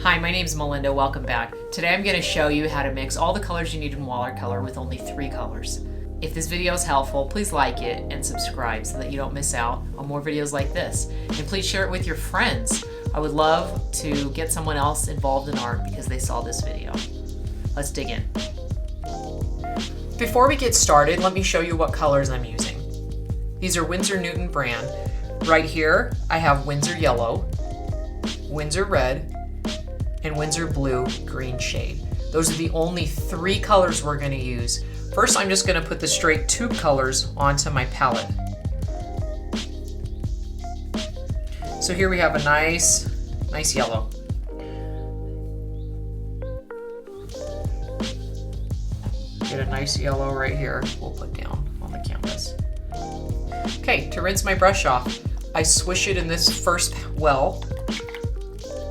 Hi, my name is Melinda. Welcome back. Today I'm going to show you how to mix all the colors you need in watercolor with only 3 colors. If this video is helpful, please like it and subscribe so that you don't miss out on more videos like this. And please share it with your friends. I would love to get someone else involved in art because they saw this video. Let's dig in. Before we get started, let me show you what colors I'm using. These are Winsor Newton brand. Right here, I have Winsor Yellow, Winsor Red, and Winsor Blue Green shade. Those are the only 3 colors we're going to use. First, I'm just going to put the straight tube colors onto my palette. So here we have a nice yellow. Get a nice yellow right here. We'll put down on the canvas. Okay, to rinse my brush off, I swish it in this first well,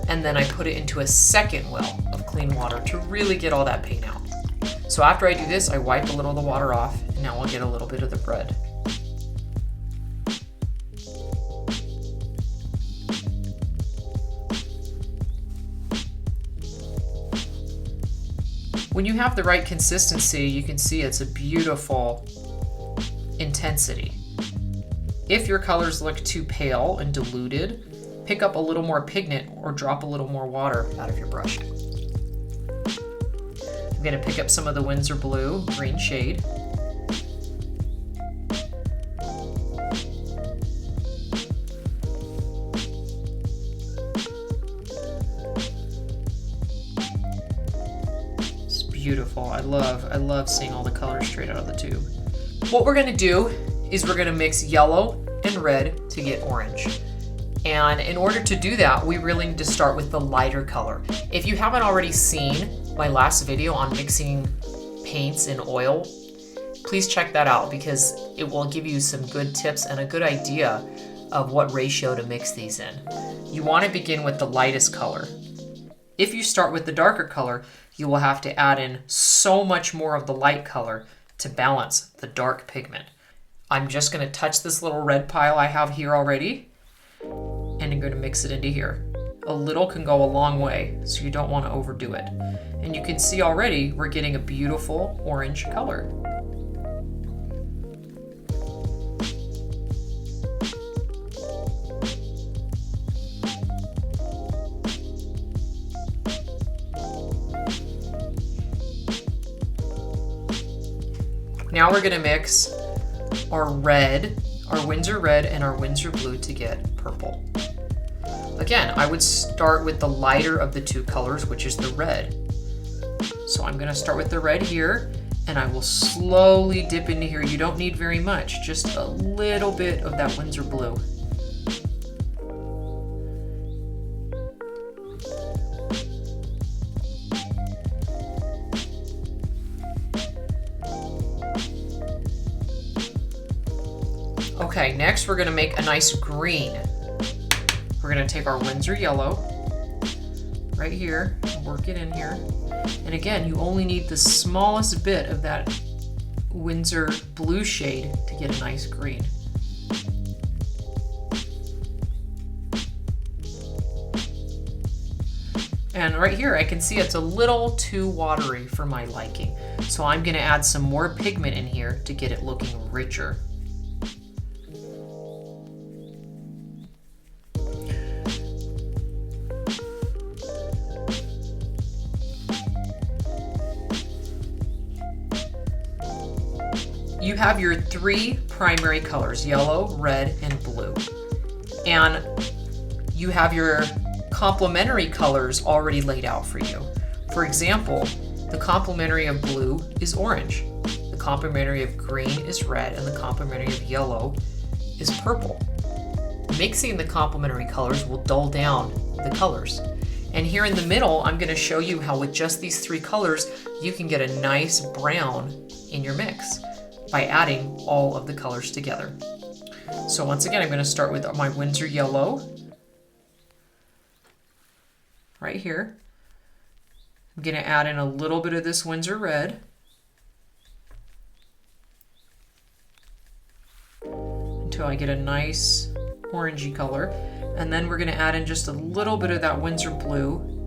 and then I put it into a second well of clean water to really get all that paint out. So after I do this, I wipe a little of the water off, and now I'll get a little bit of the red. When you have the right consistency, you can see it's a beautiful intensity. If your colors look too pale and diluted, pick up a little more pigment or drop a little more water out of your brush. I'm going to pick up some of the Winsor Blue green shade. It's beautiful. I love seeing all the colors straight out of the tube. What we're going to do is we're going to mix yellow and red to get orange. And in order to do that, we really need to start with the lighter color. If you haven't already seen my last video on mixing paints in oil, please check that out because it will give you some good tips and a good idea of what ratio to mix these in. You want to begin with the lightest color. If you start with the darker color, you will have to add in so much more of the light color to balance the dark pigment. I'm just going to touch this little red pile I have here already, and I'm going to mix it into here. A little can go a long way, so you don't want to overdo it. And you can see already we're getting a beautiful orange color. Now we're going to mix our red, our Winsor Red and our Winsor Blue to get purple. Again, I would start with the lighter of the 2 colors, which is the red. So I'm going to start with the red here, and I will slowly dip into here. You don't need very much, just a little bit of that Winsor Blue. Okay, next we're going to make a nice green. We're going to take our Winsor Yellow right here and work it in here. And again, you only need the smallest bit of that Winsor Blue shade to get a nice green. And right here, I can see it's a little too watery for my liking. So I'm going to add some more pigment in here to get it looking richer. You have your 3 primary colors, yellow, red, and blue. And you have your complementary colors already laid out for you. For example, the complementary of blue is orange, the complementary of green is red, and the complementary of yellow is purple. Mixing the complementary colors will dull down the colors. And here in the middle, I'm going to show you how with just these 3 colors, you can get a nice brown in your mix by adding all of the colors together. So once again, I'm going to start with my Winsor Yellow right here. I'm going to add in a little bit of this Winsor Red. Until I get a nice orangey color. And then we're going to add in just a little bit of that Winsor Blue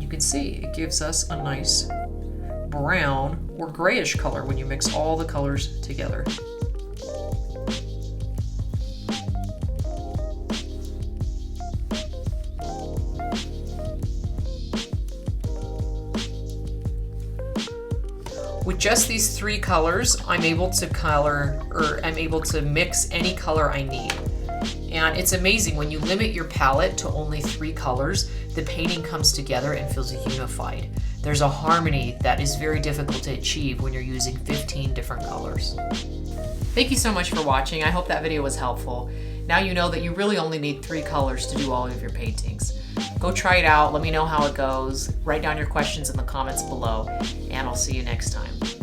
you can see it gives us a nice brown or grayish color when you mix all the colors together. With just these 3 colors, I'm able to mix any color I need. And it's amazing when you limit your palette to only 3 colors, the painting comes together and feels unified. There's a harmony that is very difficult to achieve when you're using 15 different colors. Thank you so much for watching. I hope that video was helpful. Now you know that you really only need 3 colors to do all of your paintings. Go try it out, let me know how it goes, write down your questions in the comments below, and I'll see you next time.